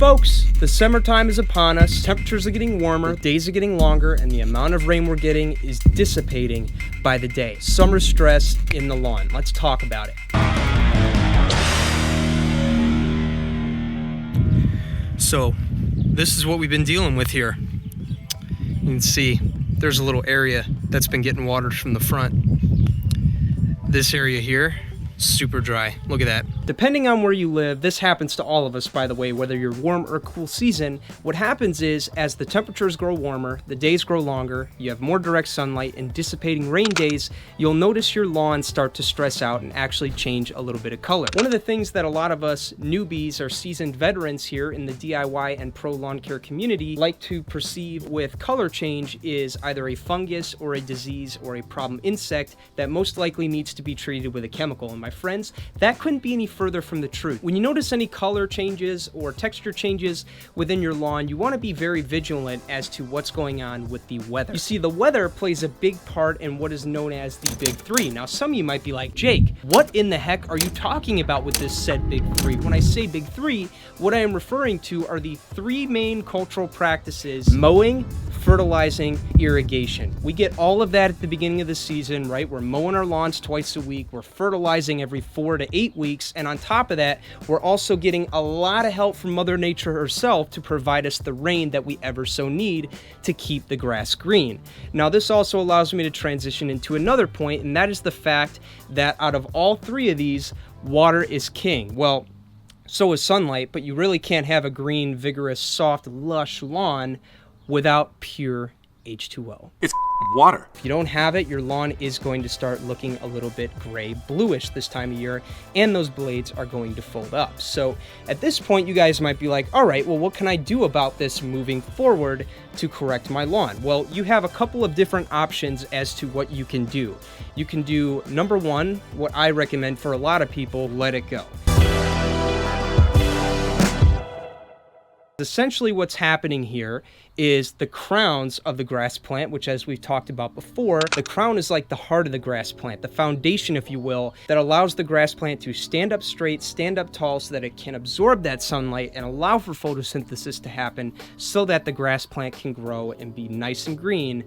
Folks, the summertime is upon us, temperatures are getting warmer, days are getting longer, and the amount of rain we're getting is dissipating by the day. Summer stress in the lawn. Let's talk about it. So, this is what we've been dealing with here. You can see there's a little area that's been getting watered from the front. This area here, super dry. Look at that. Depending on where you live, this happens to all of us, by the way, whether you're warm or cool season. What happens is, as the temperatures grow warmer, the days grow longer, you have more direct sunlight and dissipating rain days, you'll notice your lawn start to stress out and actually change a little bit of color. One of the things that a lot of us newbies or seasoned veterans here in the DIY and pro lawn care community like to perceive with color change is either a fungus or a disease or a problem insect that most likely needs to be treated with a chemical. And my friends, that couldn't be any further from the truth. When you notice any color changes or texture changes within your lawn, you want to be very vigilant as to what's going on with the weather. You see, the weather plays a big part in what is known as the big three. Now, some of you might be like, Jake, what in the heck are you talking about with this said big three? When I say big three, what I am referring to are the three main cultural practices: mowing, fertilizing, irrigation. We get all of that at the beginning of the season, right? We're mowing our lawns twice a week, we're fertilizing every 4 to 8 weeks, and on top of that, we're also getting a lot of help from Mother Nature herself to provide us the rain that we ever so need to keep the grass green. Now, this also allows me to transition into another point, and that is the fact that out of all three of these, water is king. Well, so is sunlight, but you really can't have a green, vigorous, soft, lush lawn without pure H2O. It's water. If you don't have it, your lawn is going to start looking a little bit gray, bluish this time of year, and those blades are going to fold up. So at this point, you guys might be like, all right, well, what can I do about this moving forward to correct my lawn? Well, you have a couple of different options as to what you can do. You can do, number one, what I recommend for a lot of people, let it go. Essentially what's happening here is the crowns of the grass plant, which, as we've talked about before, the crown is like the heart of the grass plant, the foundation, if you will, that allows the grass plant to stand up straight, stand up tall, so that it can absorb that sunlight and allow for photosynthesis to happen so that the grass plant can grow and be nice and green,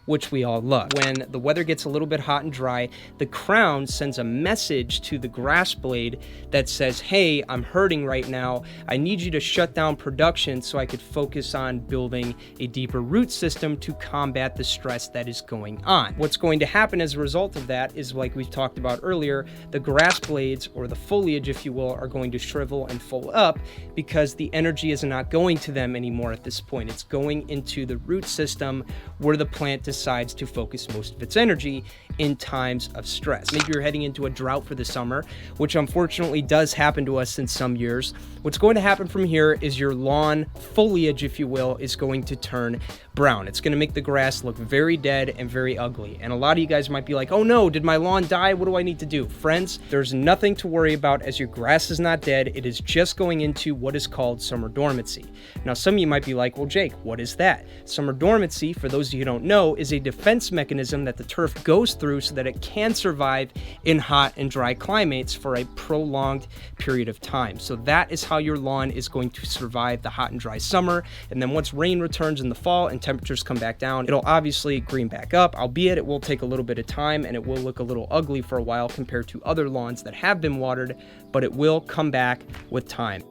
which we all love. When the weather gets a little bit hot and dry, the crown sends a message to the grass blade that says, hey, I'm hurting right now. I need you to shut down production so I could focus on building a deeper root system to combat the stress that is going on. What's going to happen as a result of that is, like we've talked about earlier, the grass blades, or the foliage, if you will, are going to shrivel and fold up because the energy is not going to them anymore at this point. It's going into the root system where the plant decides to focus most of its energy in times of stress. Maybe you're heading into a drought for the summer, which unfortunately does happen to us in some years. What's going to happen from here is your lawn foliage, if you will, is going to turn brown. It's going to make the grass look very dead and very ugly. And a lot of you guys might be like, oh no, did my lawn die? What do I need to do? Friends, there's nothing to worry about, as your grass is not dead. It is just going into what is called summer dormancy. Now, some of you might be like, well, Jake, what is that? Summer dormancy, for those of you who don't know, is a defense mechanism that the turf goes through so that it can survive in hot and dry climates for a prolonged period of time. So that is how your lawn is going to survive the hot and dry summer. And then once rain returns in the fall and temperatures come back down, it'll obviously green back up, albeit it will take a little bit of time and it will look a little ugly for a while compared to other lawns that have been watered, but it will come back with time.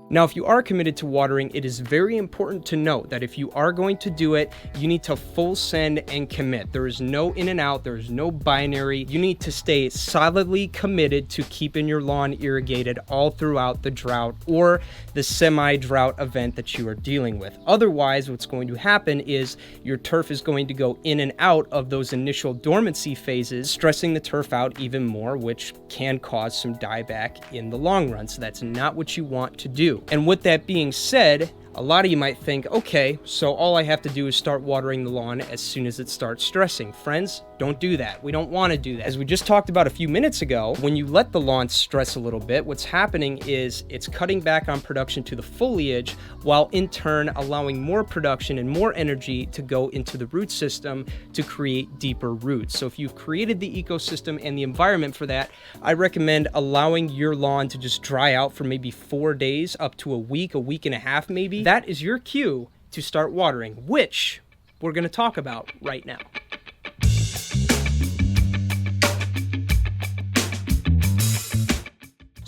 Now, if you are committed to watering, it is very important to note that if you are going to do it, you need to full send and commit. There is no in and out. There is no binary. You need to stay solidly committed to keeping your lawn irrigated all throughout the drought or the semi-drought event that you are dealing with. Otherwise, what's going to happen is your turf is going to go in and out of those initial dormancy phases, stressing the turf out even more, which can cause some dieback in the long run. So that's not what you want to do. And with that being said, A lot of you might think, okay, so all I have to do is start watering the lawn as soon as it starts stressing. Friends, don't do that. We don't want to do that. As we just talked about a few minutes ago, when you let the lawn stress a little bit, what's happening is it's cutting back on production to the foliage, while in turn allowing more production and more energy to go into the root system to create deeper roots. So if you've created the ecosystem and the environment for that, I recommend allowing your lawn to just dry out for maybe 4 days up to a week and a half maybe. That is your cue to start watering, which we're going to talk about right now.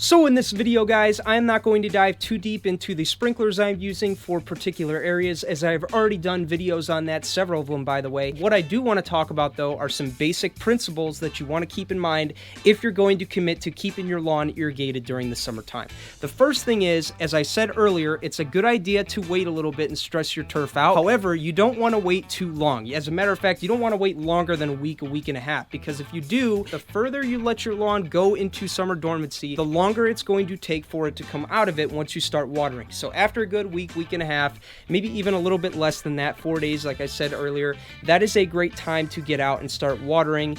So in this video, guys, I'm not going to dive too deep into the sprinklers I'm using for particular areas, as I've already done videos on that, several of them, by the way. What I do want to talk about, though, are some basic principles that you want to keep in mind if you're going to commit to keeping your lawn irrigated during the summertime. The first thing is, as I said earlier, it's a good idea to wait a little bit and stress your turf out. However, you don't want to wait too long. As a matter of fact, you don't want to wait longer than a week and a half, because if you do, the further you let your lawn go into summer dormancy, the longer it's going to take for it to come out of it once you start watering. So after a good week and a half, maybe even a little bit less than that, 4 days, like I said earlier, that is a great time to get out and start watering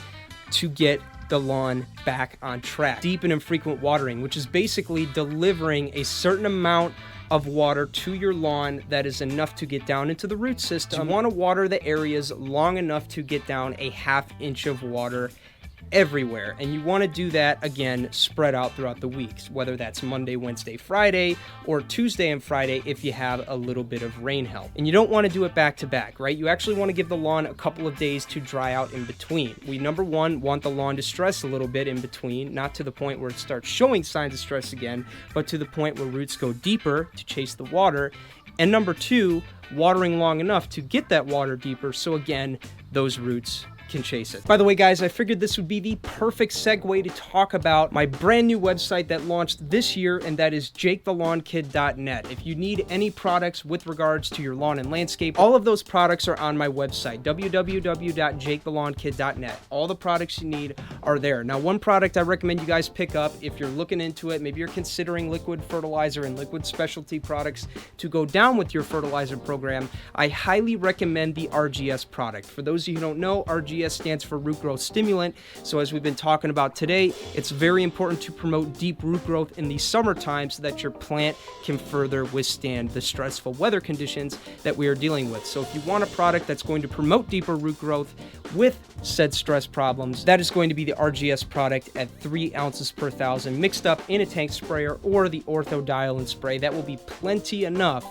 to get the lawn back on track. Deep and infrequent watering, which is basically delivering a certain amount of water to your lawn that is enough to get down into the root system. You want to water the areas long enough to get down a ½ inch of water everywhere, and you want to do that again spread out throughout the weeks, whether that's Monday, Wednesday, Friday, or Tuesday and Friday if you have a little bit of rain help. And you don't want to do it back to back, right? You actually want to give the lawn a couple of days to dry out in between. We, number one, want the lawn to stress a little bit in between, not to the point where it starts showing signs of stress again, but to the point where roots go deeper to chase the water. And number two, watering long enough to get that water deeper, so again, those roots can chase it. By the way, guys, I figured this would be the perfect segue to talk about my brand new website that launched this year, and that is jakethelawn.net. If you need any products with regards to your lawn and landscape, all of those products are on my website, www.jakethelawn.net. All the products you need are there. Now, one product I recommend you guys pick up if you're looking into it, maybe you're considering liquid fertilizer and liquid specialty products to go down with your fertilizer program, I highly recommend the RGS product. For those of you who don't know, RGS stands for root growth stimulant. So as we've been talking about today, it's very important to promote deep root growth in the summertime so that your plant can further withstand the stressful weather conditions that we are dealing with. So if you want a product that's going to promote deeper root growth with said stress problems, that is going to be the RGS product at 3 ounces per 1,000 mixed up in a tank sprayer or the orthodiolan spray. That will be plenty enough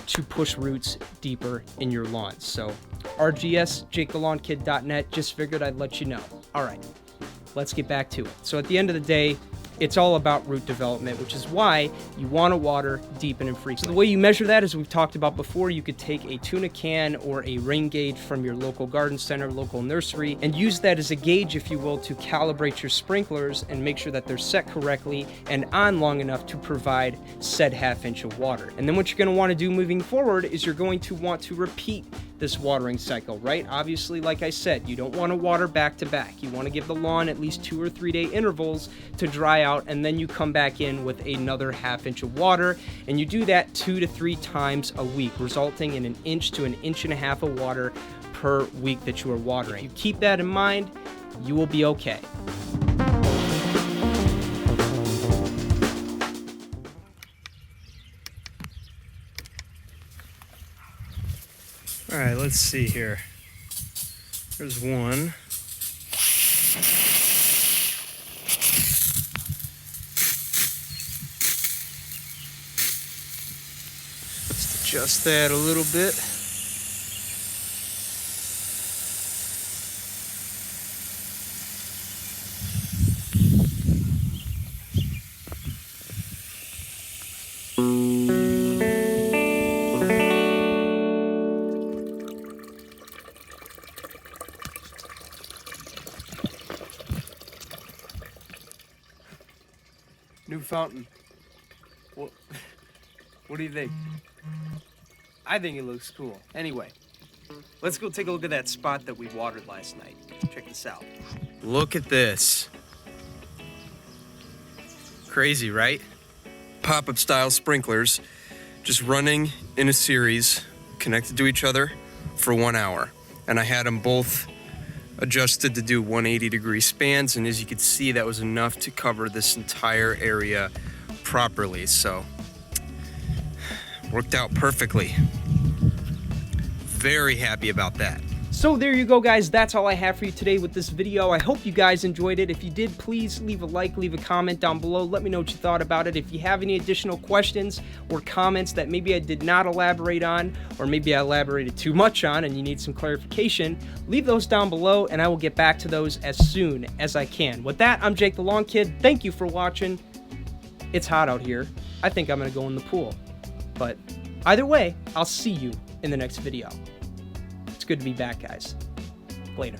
to push roots deeper in your lawns. So RGS, jakethelawn.net, just figured I'd let you know. All right, let's get back to it. So at the end of the day, it's all about root development, which is why you want to water deep and infrequently. So the way you measure that, as we've talked about before, you could take a tuna can or a rain gauge from your local garden center, local nursery, and use that as a gauge, if you will, to calibrate your sprinklers and make sure that they're set correctly and on long enough to provide said ½ inch of water. And then what you're going to want to do moving forward is you're going to want to repeat this watering cycle, right? Obviously, like I said, you don't want to water back to back. You want to give the lawn at least 2 or 3 day intervals to dry out, and then you come back in with another ½ inch of water, and you do that 2 to 3 times a week, resulting in 1 inch to 1.5 inches of water per week that you are watering. If you keep that in mind, you will be okay. All right, let's see here. There's one. Let's adjust that a little bit. New fountain. What do you think? I think it looks cool. Anyway, let's go take a look at that spot that we watered last night. Check this out. Look at this. Crazy, right? Pop-up style sprinklers just running in a series, connected to each other for 1 hour. And I had them both adjusted to do 180-degree spans, and as you can see, that was enough to cover this entire area properly. So, worked out perfectly. Very happy about that. So there you go, guys. That's all I have for you today with this video. I hope you guys enjoyed it. If you did, please leave a like, leave a comment down below. Let me know what you thought about it. If you have any additional questions or comments that maybe I did not elaborate on, or maybe I elaborated too much on and you need some clarification, leave those down below and I will get back to those as soon as I can. With that, I'm Jake the Lawn Kid. Thank you for watching. It's hot out here. I think I'm going to go in the pool. But either way, I'll see you in the next video. It's good to be back, guys. Later.